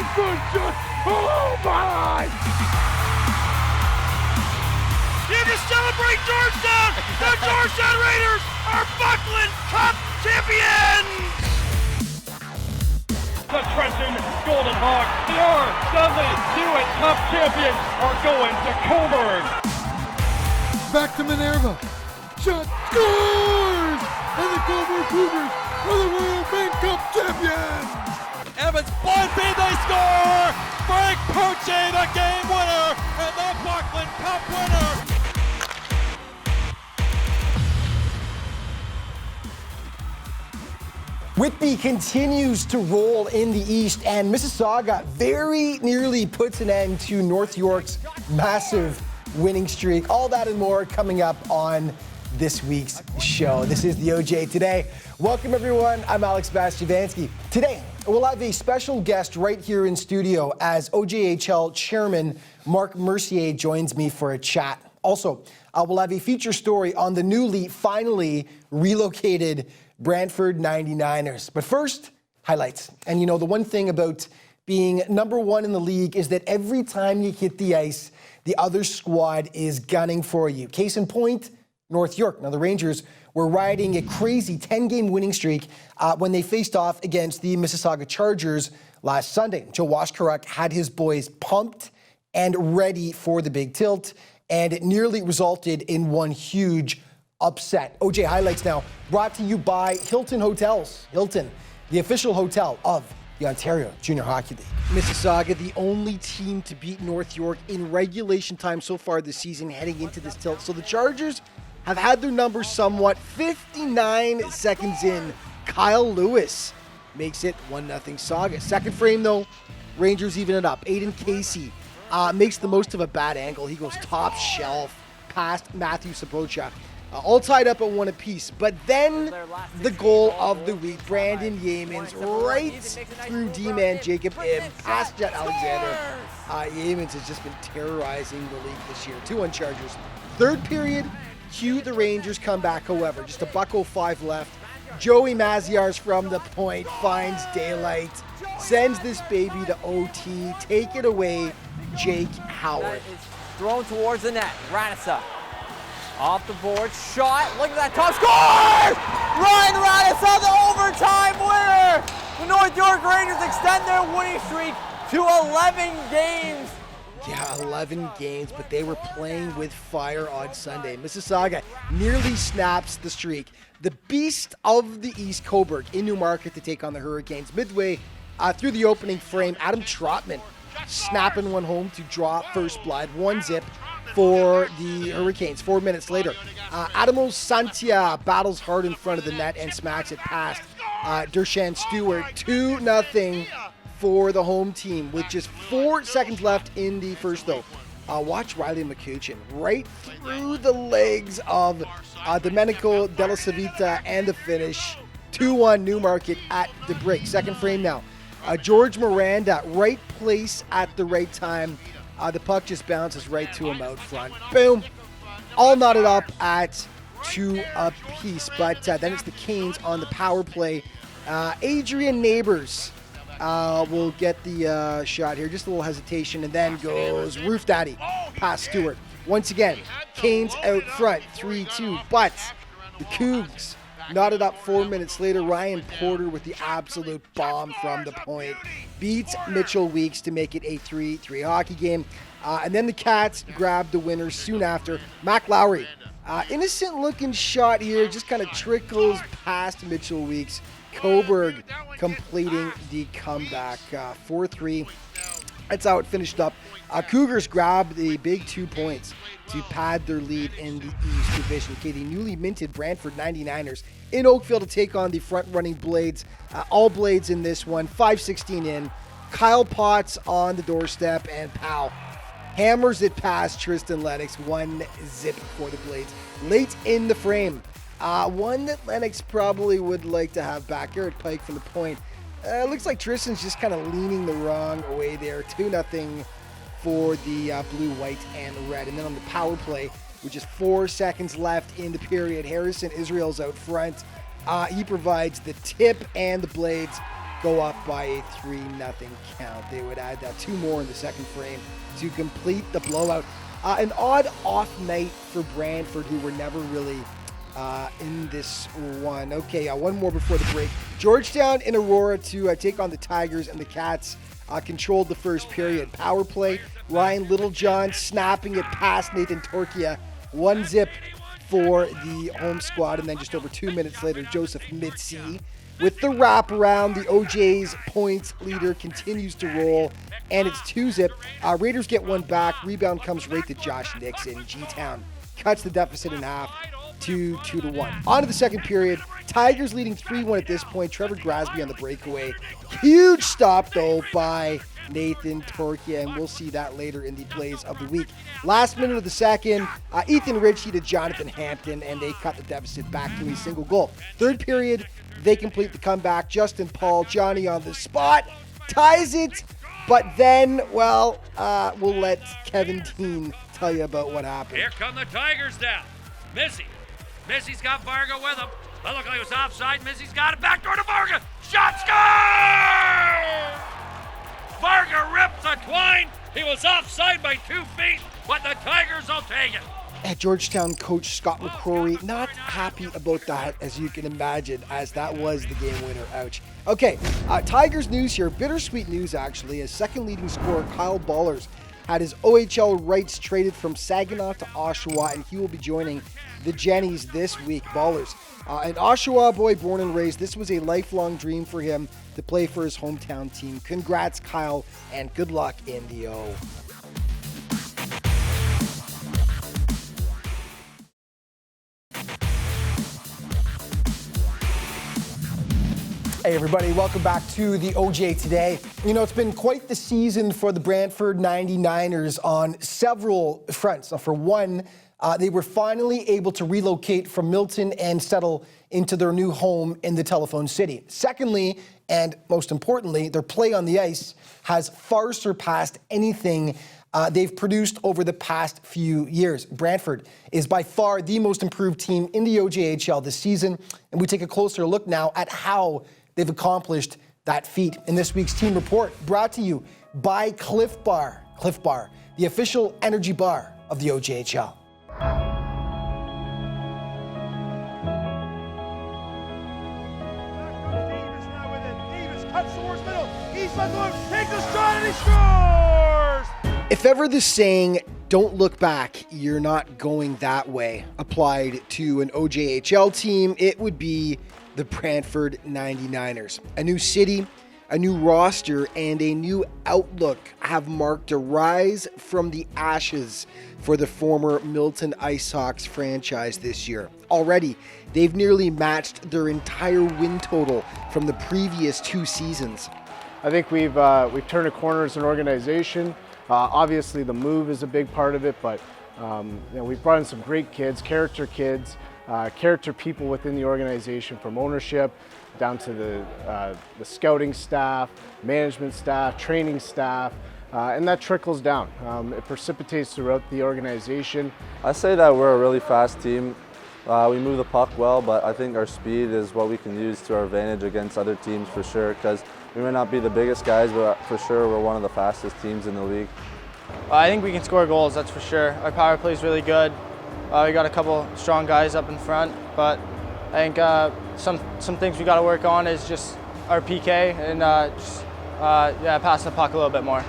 Brantford shot. Oh my! Here to celebrate Georgetown! The Georgetown Raiders are Buckland Cup champions! The Trenton Golden Hawks, the R. Hewitt Cup champions, are going to Coburg. Back to Minerva. Shot scores! And the Coburg Cougars are the Royal Bank Cup champions! Evans, blind feed, they score! Frank Poche, the game winner, and the Buckland Cup winner! Whitby continues to roll in the East, and Mississauga very nearly puts an end to North York's massive winning streak. All that and more coming up on this week's show. This is the OJ Today. Welcome, everyone. I'm Alex Bastiavansky. Today, we'll have a special guest right here in studio as OJHL Chairman Mark Mercier joins me for a chat. Also, we'll have a feature story on the newly, finally relocated Brantford 99ers. But first, highlights. And you know, the one thing about being number one in the league is that every time you hit the ice, the other squad is gunning for you. Case in point, North York. Now, the Rangers were riding a crazy 10-game winning streak when they faced off against the Mississauga Chargers last Sunday. Joe Washkaruk had his boys pumped and ready for the big tilt, and it nearly resulted in one huge upset. OJ Highlights now brought to you by Hilton Hotels. Hilton, the official hotel of the Ontario Junior Hockey League. Mississauga, the only team to beat North York in regulation time so far this season heading into this tilt. So the Chargers have had their number somewhat. 59 seconds in, Kyle Lewis makes it 1-0 Saga. Second frame though, Rangers even it up. Aiden Casey makes the most of a bad angle. He goes top shelf past Matthew Sapocha. All tied up at one apiece. But then the goal of the week, Brandon Yeamans right through D-man Jacob Ibb, past Jet Alexander. Yeamans has just been terrorizing the league this year. 2-1 Chargers. Third period, cue the Rangers come back, however. Just $1:05 left. Joey Maziarz from the point finds daylight, sends this baby to OT. Take it away, Jake Howard. Thrown towards the net. Radissa off the board, shot, look at that top score! Ryan Radissa, the overtime winner! The North York Rangers extend their winning streak to 11 games. Yeah, 11 games, but they were playing with fire on Sunday. Mississauga nearly snaps the streak. The beast of the East, Coburg, in Newmarket to take on the Hurricanes. Midway through the opening frame, Adam Trotman snapping one home to draw first blood, 1-0 for the Hurricanes. 4 minutes later, Adamo Santia battles hard in front of the net and smacks it past Dershan Stewart. 2-0 for the home team with just 4 seconds left in the first though. Watch Riley McCutcheon right through the legs of Domenico Della Savita and the finish. 2-1 Newmarket at the break. Second frame now. George Miranda, right place at the right time. The puck just bounces right to him out front. Boom. All knotted up at 2 apiece. But then it's the Canes on the power play. Adrian Neighbors will get the shot here. Just a little hesitation. And then goes Roof Daddy past Stewart. Once again, Canes out front. 3-2. But the Cougs knotted up 4 minutes later. Ryan Porter with the absolute bomb from the point beats Mitchell Weeks to make it a 3-3 hockey game. And then the Cats grabbed the winner soon after. Mac Lowry, innocent looking shot here, just kind of trickles past Mitchell Weeks. Coburg completing the comeback. 4-3. That's how it finished up. Cougars grabbed the big 2 points to pad their lead in the East Division. Okay, the newly minted Brantford 99ers in Oakville to take on the front-running Blades. All Blades in this one. 5:16 in. Kyle Potts on the doorstep, and Powell hammers it past Tristan Lennox. 1-0 for the Blades. Late in the frame. One that Lennox probably would like to have back. Eric Pike from the point. Looks like Tristan's just kind of leaning the wrong way there. 2-0 for the blue, white, and red. And then on the power play, with just 4 seconds left in the period, Harrison Israel's out front. He provides the tip, and the Blades go up by a 3-0 count. They would add 2 more in the second frame to complete the blowout. An odd off night for Brantford, who were never really in this one. Okay, one more before the break. Georgetown in Aurora to take on the Tigers, and the Cats controlled the first period. Power play, Ryan Littlejohn snapping it past Nathan Torkia. 1-0 for the home squad, and then just over 2 minutes later, Joseph Mitzi with the wraparound. The OJ's points leader continues to roll, and it's 2-0. Raiders get one back. Rebound comes right to Josh Nixon. G-Town cuts the deficit in half to 2-1. On to the second period. Tigers leading 3-1 at this point. Trevor Grasby on the breakaway. Huge stop, though, by Nathan Torkia, and we'll see that later in the plays of the week. Last minute of the second, Ethan Ritchie to Jonathan Hampton, and they cut the deficit back to a single goal. Third period, they complete the comeback. Justin Paul, Johnny on the spot, ties it, but then, well, we'll let Kevin Dean tell you about what happened. Here come the Tigers now. Missy's got Varga with him. That looked like it was offside. Missy's got it. Back door to Varga. Shot, score! Varga rips a twine. He was offside by 2 feet, but the Tigers will take it. At Georgetown coach Scott McCrory, not happy about that, as you can imagine, as that was the game winner. Ouch. Okay, Tigers news here. Bittersweet news, actually, as second leading scorer Kyle Ballers had his OHL rights traded from Saginaw to Oshawa, and he will be joining the Jennies this week. Ballers, an Oshawa boy born and raised, this was a lifelong dream for him to play for his hometown team. Congrats, Kyle, and good luck in the O. Hey everybody, welcome back to the OJ Today. You know, it's been quite the season for the Brantford 99ers on several fronts. Now, for one, they were finally able to relocate from Milton and settle into their new home in the Telephone City. Secondly, and most importantly, their play on the ice has far surpassed anything they've produced over the past few years. Brantford is by far the most improved team in the OJHL this season, and we take a closer look now at how they've accomplished that feat in this week's team report, brought to you by Cliff Bar. Cliff Bar, the official energy bar of the OJHL. Davis now with it. Davis cuts towards middle. He's by the takes a shot and he scores! If ever the saying, "Don't look back, you're not going that way," applied to an OJHL team, it would be the Brantford 99ers. A new city, a new roster, and a new outlook have marked a rise from the ashes for the former Milton Ice Hawks franchise this year. Already, they've nearly matched their entire win total from the previous 2 seasons. I think we've turned a corner as an organization. Obviously, the move is a big part of it, but we've brought in some great kids, character people within the organization, from ownership down to the scouting staff, management staff, training staff, and that trickles down. It precipitates throughout the organization. I say that we're a really fast team. We move the puck well, but I think our speed is what we can use to our advantage against other teams for sure, because we may not be the biggest guys, but for sure we're one of the fastest teams in the league. I think we can score goals, that's for sure. Our power play is really good. We got a couple strong guys up in front, but I think some things we got to work on is just our PK and pass the puck a little bit more.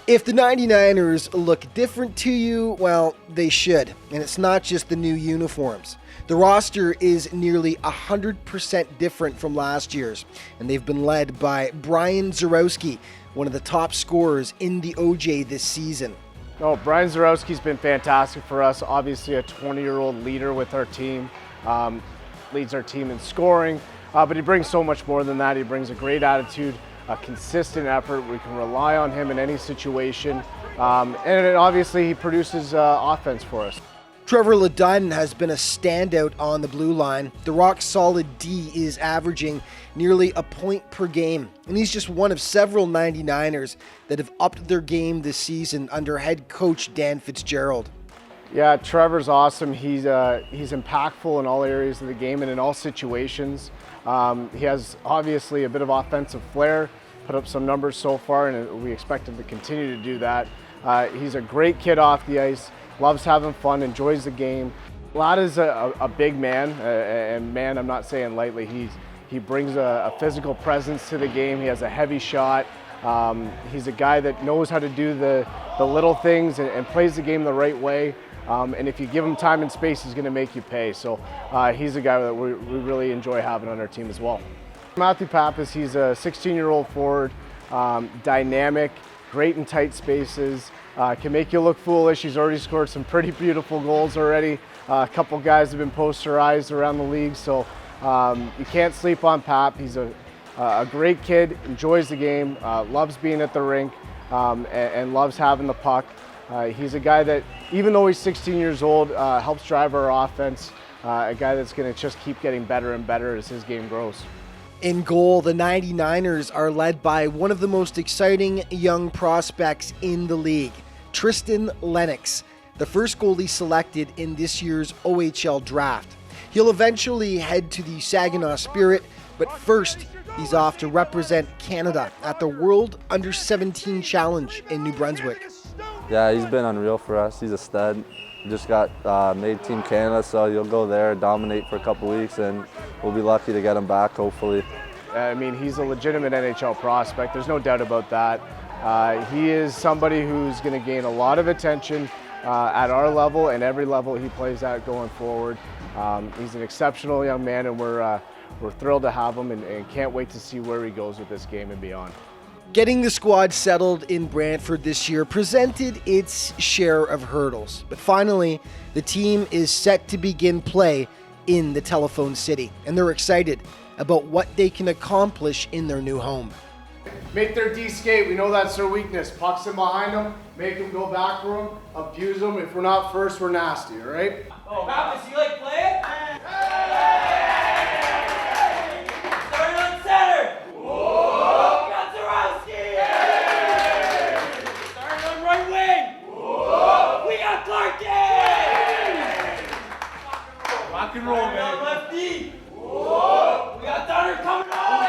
If the 99ers look different to you, well, they should. And it's not just the new uniforms. The roster is nearly 100% different from last year's, and they've been led by Brian Zarowski, one of the top scorers in the OJ this season. No, Brian Zarowski's been fantastic for us. Obviously a 20-year-old leader with our team, leads our team in scoring, but he brings so much more than that. He brings a great attitude, a consistent effort. We can rely on him in any situation, and obviously he produces offense for us. Trevor Ledun has been a standout on the blue line. The rock-solid D is averaging nearly a point per game, and he's just one of several 99ers that have upped their game this season under head coach Dan Fitzgerald. Yeah, Trevor's awesome. He's impactful in all areas of the game and in all situations. He has obviously a bit of offensive flair, put up some numbers so far, and we expect him to continue to do that. He's a great kid off the ice, loves having fun, enjoys the game. Lad is a big man, and man, I'm not saying lightly. He brings a physical presence to the game. He has a heavy shot. He's a guy that knows how to do the little things and plays the game the right way. And if you give him time and space, he's going to make you pay. So he's a guy that we really enjoy having on our team as well. Matthew Pappas, he's a 16-year-old forward, dynamic, great in tight spaces, can make you look foolish. He's already scored some pretty beautiful goals already. A couple guys have been posterized around the league, so you can't sleep on Pap. He's a great kid, enjoys the game, loves being at the rink, and loves having the puck. He's a guy that, even though he's 16 years old, helps drive our offense, a guy that's going to just keep getting better and better as his game grows. In goal, the 99ers are led by one of the most exciting young prospects in the league, Tristan Lennox, the first goalie selected in this year's OHL draft. He'll eventually head to the Saginaw Spirit, but first, he's off to represent Canada at the World Under-17 Challenge in New Brunswick. Yeah, he's been unreal for us. He's a stud. He just got made Team Canada, so he'll go there, dominate for a couple weeks, and we'll be lucky to get him back, hopefully. I mean, he's a legitimate NHL prospect. There's no doubt about that. He is somebody who's going to gain a lot of attention at our level and every level he plays at going forward. He's an exceptional young man, and we're thrilled to have him and can't wait to see where he goes with this game and beyond. Getting the squad settled in Brantford this year presented its share of hurdles, but finally, the team is set to begin play in the Telephone City, and they're excited about what they can accomplish in their new home. Make their D skate. We know that's their weakness. Pucks in behind them, make them go back for them, abuse them. If we're not first, we're nasty, all right? Oh, Pappas, you like playing? Start on center. Whoa! We got Zarowski. Start on right wing. Whoa! We got Clarkin. Rock and roll, man. On left D. Whoa! We got Donner coming on.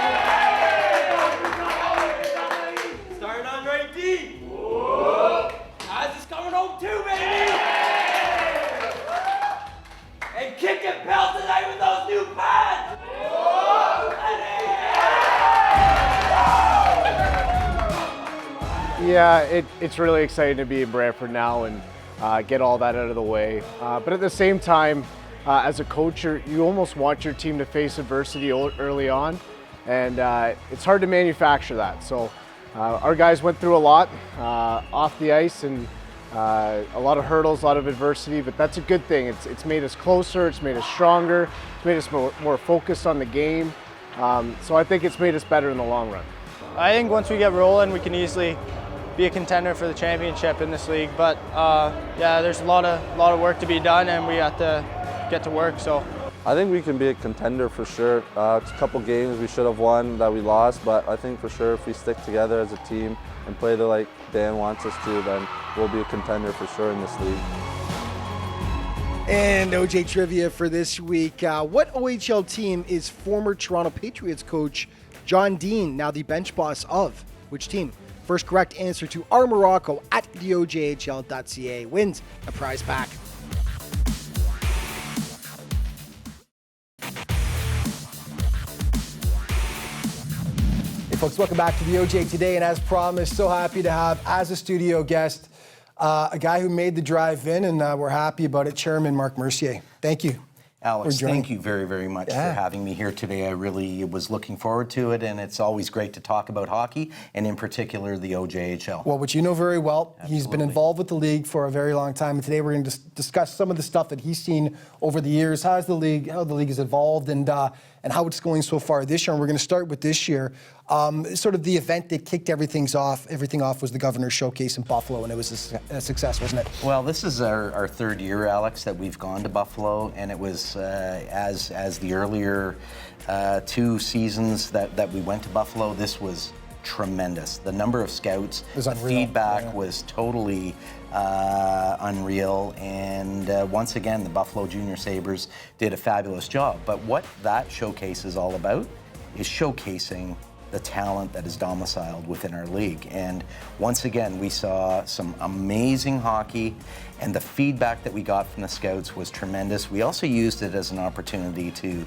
Starting on right D. Whoa! Guys is coming home too, baby. And kick it bell tonight with those new pads. Yeah, it's really exciting to be in Brantford now and get all that out of the way. But at the same time, as a coach, you almost want your team to face adversity early on, and it's hard to manufacture that. So our guys went through a lot off the ice and a lot of hurdles, a lot of adversity, but that's a good thing. It's made us closer, it's made us stronger, it's made us more focused on the game. So I think it's made us better in the long run. I think once we get rolling, we can easily be a contender for the championship in this league. But yeah, there's a lot of work to be done, and we have to get to work. So I think we can be a contender for sure. It's a couple games we should have won that we lost, but I think for sure if we stick together as a team and play like Dan wants us to, then we'll be a contender for sure in this league. And OJ Trivia for this week. What OHL team is former Toronto Patriots coach John Dean now the bench boss of? Which team? First correct answer to R Morocco at theojhl.ca wins a prize pack. Hey folks, welcome back to the OJ Today, and as promised, so happy to have as a studio guest a guy who made the drive in, and we're happy about it, Chairman Mark Mercier. Thank you. Alex, thank you very, very much for having me here today. I really was looking forward to it, and it's always great to talk about hockey, and in particular, the OJHL. Well, which you know very well. Absolutely. He's been involved with the league for a very long time, and today we're going to discuss some of the stuff that he's seen over the years, how the league has evolved, and how it's going so far this year. And we're going to start with this year. Sort of the event that kicked everything off was the Governor's Showcase in Buffalo, and it was a success, wasn't it? Well, this is our third year, Alex, that we've gone to Buffalo, and it was as the earlier 2 seasons that we went to Buffalo. This was tremendous. The number of scouts, was the unreal. feedback was totally unreal. And once again, the Buffalo Junior Sabres did a fabulous job. But what that showcase is all about is showcasing the talent that is domiciled within our league. And once again, we saw some amazing hockey, and the feedback that we got from the scouts was tremendous. We also used it as an opportunity to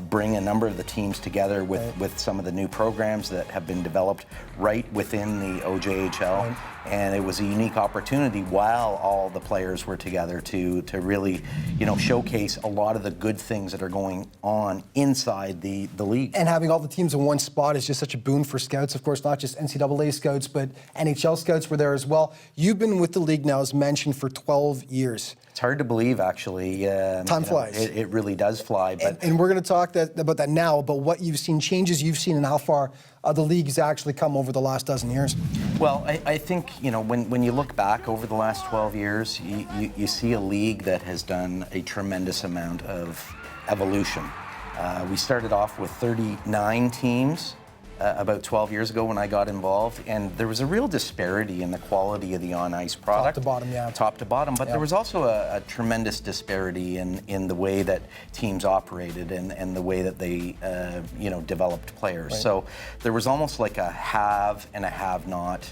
bring a number of the teams together with some of the new programs that have been developed right within the OJHL. And it was a unique opportunity while all the players were together to really, showcase a lot of the good things that are going on inside the league. And having all the teams in one spot is just such a boon for scouts. Of course, not just NCAA scouts, but NHL scouts were there as well. You've been with the league now, as mentioned, for 12 years. It's hard to believe, actually. Time flies. It really does fly. But and we're going to talk about that now, but what you've seen, changes you've seen, and how far the league has actually come over the last dozen years. Well, I think, when you look back over the last 12 years, you see a league that has done a tremendous amount of evolution. We started off with 39 teams about 12 years ago when I got involved, and there was a real disparity in the quality of the on-ice product. Top to bottom, yeah. Top to bottom, but there was also a tremendous disparity in the way that teams operated and the way that they, developed players. Right. So there was almost like a have and a have-not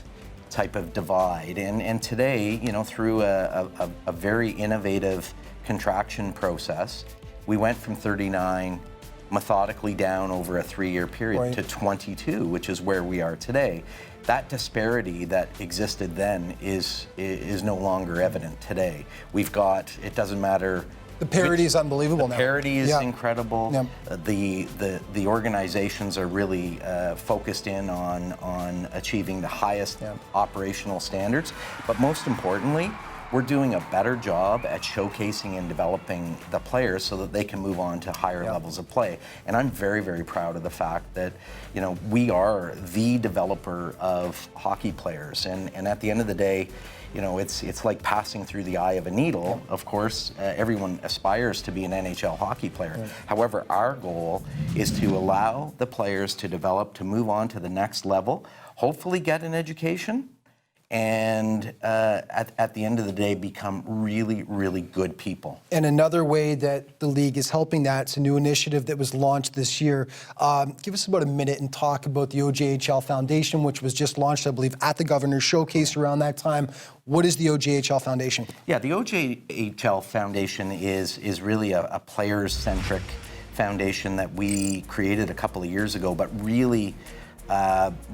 type of divide. And today, through a very innovative contraction process, we went from 39 methodically down over a 3-year period to 22, which is where we are today. That disparity that existed then is no longer evident today. We've got, it doesn't matter. The parity is unbelievable now. The parity is incredible. Yeah. The organizations are really focused in on achieving the highest operational standards, but most importantly, we're doing a better job at showcasing and developing the players so that they can move on to higher levels of play. And I'm very, very proud of the fact that, we are the developer of hockey players. And at the end of the day, it's like passing through the eye of a needle. Of course, everyone aspires to be an NHL hockey player. However, our goal is to allow the players to develop, to move on to the next level, hopefully get an education, and at the end of the day, become really, really good people. And another way that the league is helping that, it's a new initiative that was launched this year. Give us about a minute and talk about the OJHL Foundation, which was just launched, I believe, at the Governor's Showcase around that time. What is the OJHL Foundation? Yeah, the OJHL Foundation is really a players-centric foundation that we created a couple of years ago, but really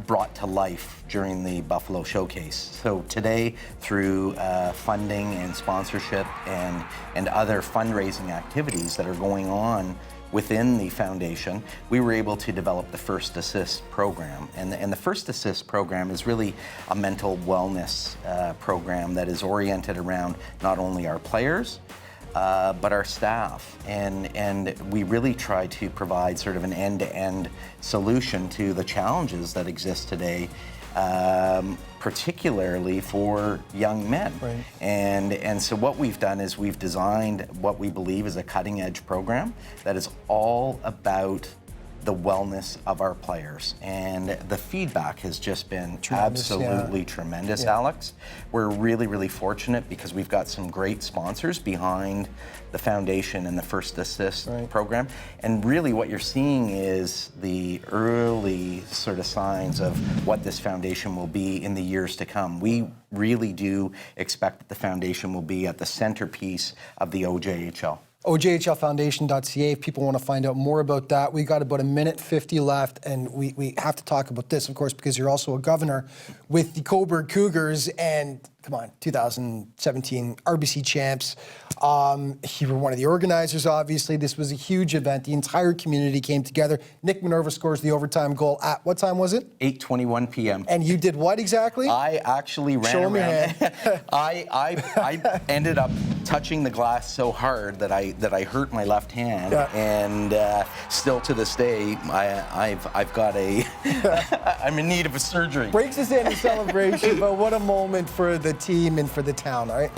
brought to life during the Buffalo Showcase. So today, through funding and sponsorship and other fundraising activities that are going on within the foundation, we were able to develop the First Assist program. And the First Assist program is really a mental wellness program that is oriented around not only our players, but our staff. And we really try to provide sort of an end-to-end solution to the challenges that exist today, particularly for young men. Right. And so what we've done is we've designed what we believe is a cutting-edge program that is all about the wellness of our players. And the feedback has just been absolutely tremendous, Alex. We're really, really fortunate because we've got some great sponsors behind the foundation and the First Assist program. And really what you're seeing is the early sort of signs of what this foundation will be in the years to come. We really do expect that the foundation will be at the centerpiece of the OJHL. OJHLfoundation.ca if people want to find out more about that. We got about a minute 50 left, and we have to talk about this, of course, because you're also a governor with the Cobourg Cougars, and come on, 2017 RBC champs. You were one of the organizers, obviously. This was a huge event. The entire community came together. Nick Minerva scores the overtime goal at, what time was it? 8:21 p.m. And you did what exactly? I actually ran Show around. me your hand. I ended up touching the glass so hard that I hurt my left hand, and still to this day, I've got I'm in need of a surgery. Breaks us into celebration, but what a moment for the team and for the town, all right?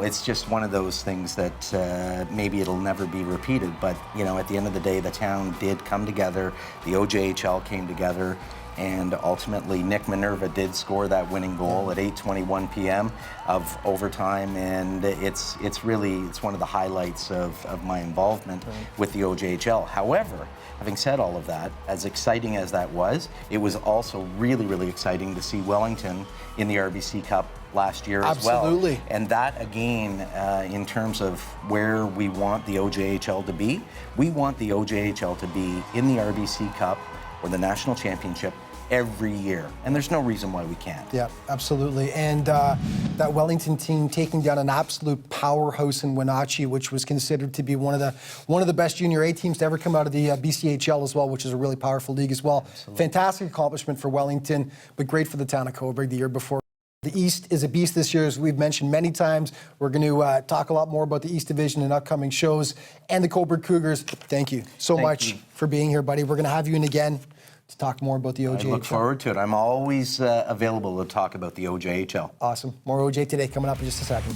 It's just one of those things that maybe it'll never be repeated, but at the end of the day, the town did come together, the OJHL came together, And ultimately, Nick Minerva did score that winning goal at 8:21 p.m. of overtime, and it's one of the highlights of my involvement with the OJHL. However, having said all of that, as exciting as that was, it was also really, really exciting to see Wellington in the RBC Cup last year as well. Absolutely. And that, again, in terms of where we want the OJHL to be, we want the OJHL to be in the RBC Cup or the National Championship every year, and there's no reason why we can't. Yeah, absolutely. And that Wellington team taking down an absolute powerhouse in Wenatchee, which was considered to be one of the best junior A teams to ever come out of the BCHL as well, which is a really powerful league as well. Absolutely. Fantastic accomplishment for Wellington, but great for the town of Cobourg the year before. The East is a beast this year, as we've mentioned many times. We're going to talk a lot more about the East Division in upcoming shows. And the Cobourg Cougars, thank you so much for being here, buddy. We're going to have you in again to talk more about the OJHL. I look forward to it. I'm always available to talk about the OJHL. Awesome. More OJ today coming up in just a second.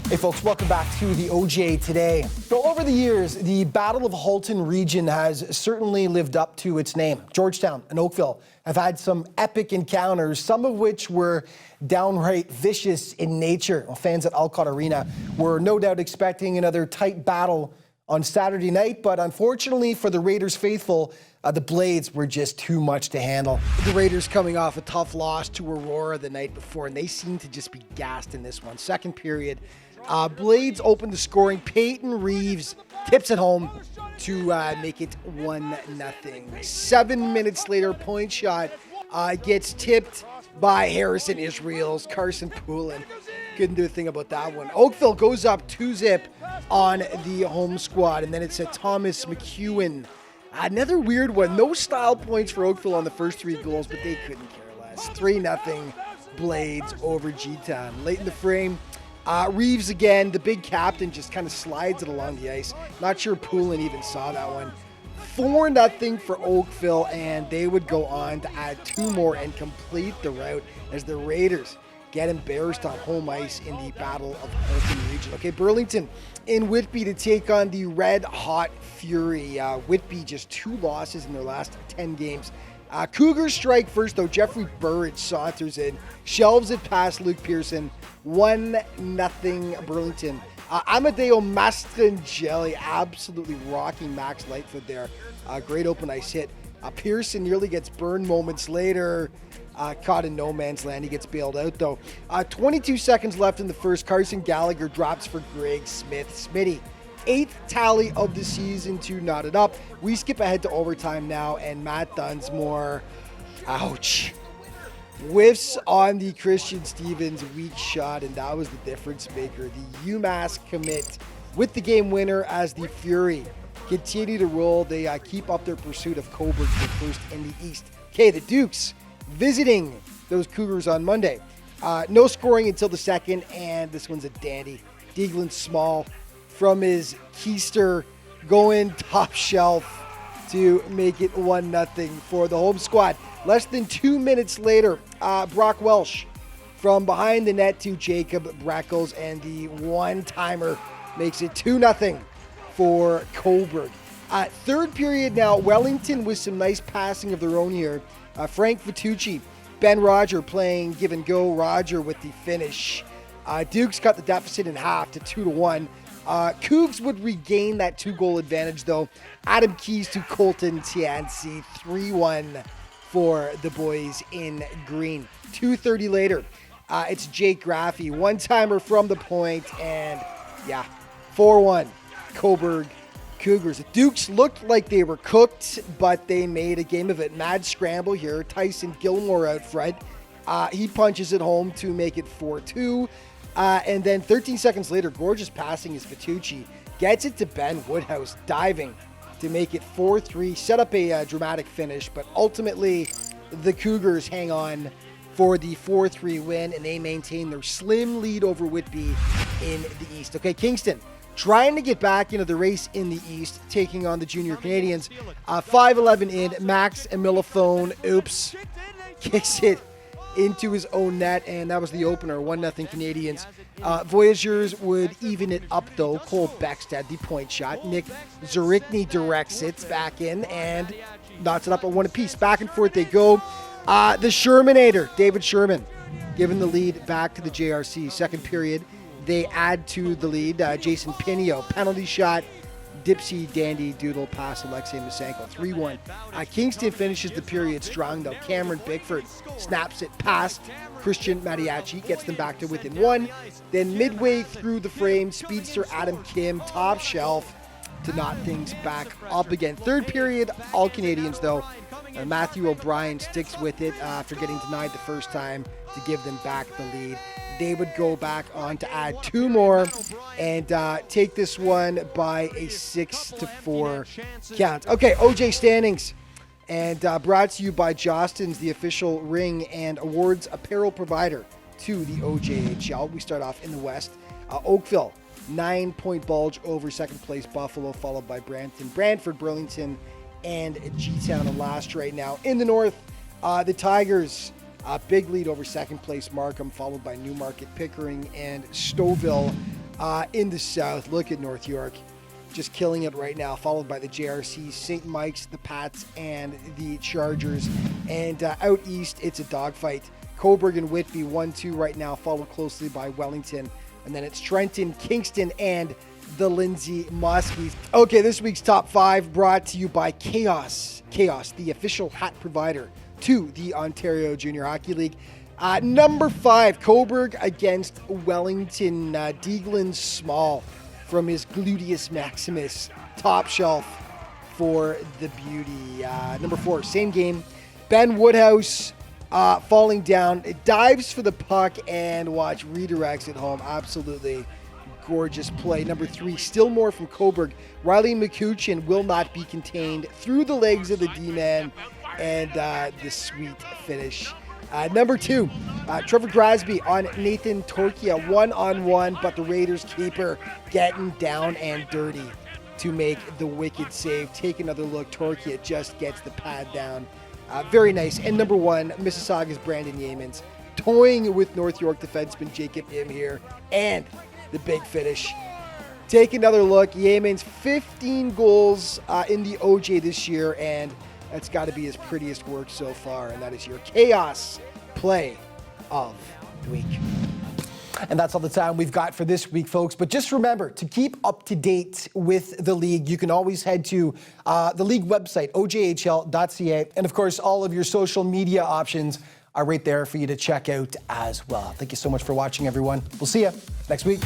Hey folks, welcome back to the OJ Today. So over the years, the Battle of Halton region has certainly lived up to its name. Georgetown and Oakville have had some epic encounters, some of which were downright vicious in nature. Well, fans at Alcott Arena were no doubt expecting another tight battle on Saturday night, but unfortunately for the Raiders faithful, the Blades were just too much to handle. The Raiders coming off a tough loss to Aurora the night before, and they seem to just be gassed in this one. Second period, Blades opened the scoring. Peyton Reeves tips it home to make it 1-0. 7 minutes later, point shot gets tipped by Harrison Israel's Carson Poulin. Couldn't do a thing about that one. Oakville goes up 2-0 on the home squad, and then it's a Thomas McEwen. Another weird one. No style points for Oakville on the first 3 goals, but they couldn't care less. 3-0 Blades over G-Town. Late in the frame, Reeves again, the big captain, just kind of slides it along the ice. Not sure Poulin even saw that one. 4-0 for Oakville, and they would go on to add 2 more and complete the rout as the Raiders get embarrassed on home ice in the Battle of Halton region. Okay, Burlington in Whitby to take on the Red Hot Fury. Whitby just 2 losses in their last 10 games. Cougars strike first, though. Jeffrey Burridge saunters in, shelves it past Luke Pearson. 1-0 Burlington. Amadeo Mastrangeli absolutely rocking Max Lightfoot there. Great open ice hit. Pearson nearly gets burned moments later. Caught in no man's land. He gets bailed out, though. 22 seconds left in the first. Carson Gallagher drops for Greg Smith. Smitty, 8th tally of the season to knot it up. We skip ahead to overtime now, and Matt Dunsmore, ouch, whiffs on the Christian Stevens weak shot, and that was the difference maker. The UMass commit with the game winner as the Fury continue to roll. They keep up their pursuit of Cobourg for first in the East. Okay, the Dukes visiting those Cougars on Monday. No scoring until the second, and this one's a dandy. Deaglan Small from his keister going top shelf to make it 1-0 for the home squad. Less than 2 minutes later, Brock Welsh from behind the net to Jacob Breckles, and the one-timer makes it 2-0 for Cobourg. Third period now, Wellington with some nice passing of their own here. Frank Vitucci, Ben Roger playing give and go. Roger with the finish. Dukes cut the deficit in half to 2-1. Cougs would regain that 2-goal advantage, though. Adam Keys to Colton Tianci, 3-1 for the boys in green. 2:30 later, it's Jake Graffey, one-timer from the point, and 4-1 Cobourg Cougars. The Dukes looked like they were cooked, but they made a game of it. Mad scramble here. Tyson Gilmore out front. He punches it home to make it 4-2. And then 13 seconds later, gorgeous passing is Vitucci. Gets it to Ben Woodhouse, diving to make it 4-3. Set up a dramatic finish, but ultimately the Cougars hang on for the 4-3 win, and they maintain their slim lead over Whitby in the East. Okay, Kingston trying to get back into the race in the East, taking on the Junior Canadians. 5-11 in, Max Emiliphone, oops, kicks it into his own net, and that was the opener, 1-0 Canadians. Voyageurs would even it up, though. Cole Beckstead, the point shot. Nick Zurichny directs it back in and knots it up at 1 apiece. Back and forth they go. The Shermanator, David Sherman, giving the lead back to the JRC. Second period, they add to the lead. Jason Pinio, penalty shot. Dipsy Dandy Doodle pass Alexei Masenko, 3-1. Kingston finishes the period strong, though. Cameron Bickford snaps it past Christian Mariachi, gets them back to within 1. Then midway through the frame, speedster Adam Kim, top shelf, to knot things back up again. Third period, all Canadians, though. Matthew O'Brien sticks with it after getting denied the first time to give them back the lead. They would go back on to add 2 more and take this one by a 6-4 count. Okay, OJ standings. And brought to you by Jostens, the official ring and awards apparel provider to the OJHL. We start off in the West. Oakville, 9-point bulge over second place Buffalo, followed by Brampton, Brantford, Burlington, and G-Town are last right now. In the North, the Tigers, big lead over second place Markham, followed by Newmarket, Pickering, and Stouffville. In the South, look at North York, just killing it right now, followed by the JRC, St. Mike's, the Pats, and the Chargers. And out east, it's a dogfight. Cobourg and Whitby 1-2 right now, followed closely by Wellington. And then it's Trenton, Kingston, and the Lindsay Muskies. Okay, this week's top 5 brought to you by Chaos. Chaos, the official hat provider to the Ontario Junior Hockey League. Number 5, Cobourg against Wellington. Deaglan Small from his gluteus maximus. Top shelf for the beauty. Number 4, same game. Ben Woodhouse falling down. It dives for the puck and watch, redirects it home. Absolutely gorgeous play. Number 3, still more from Cobourg. Riley McCutcheon will not be contained through the legs of the D-man and the sweet finish. Number 2, Trevor Grasby on Nathan Torkia, 1-on-1, but the Raiders keeper getting down and dirty to make the wicked save. Take another look. Torkia just gets the pad down. Very nice. And number 1, Mississauga's Brandon Yeamans, toying with North York defenseman Jacob Im here, and the big finish. Take another look. Yeamans, 15 goals in the OJ this year, and that's got to be his prettiest work so far, and that is your Chaos Play of the Week. And that's all the time we've got for this week, folks. But just remember, to keep up to date with the league, you can always head to the league website, ojhl.ca. And of course, all of your social media options are right there for you to check out as well. Thank you so much for watching, everyone. We'll see you next week.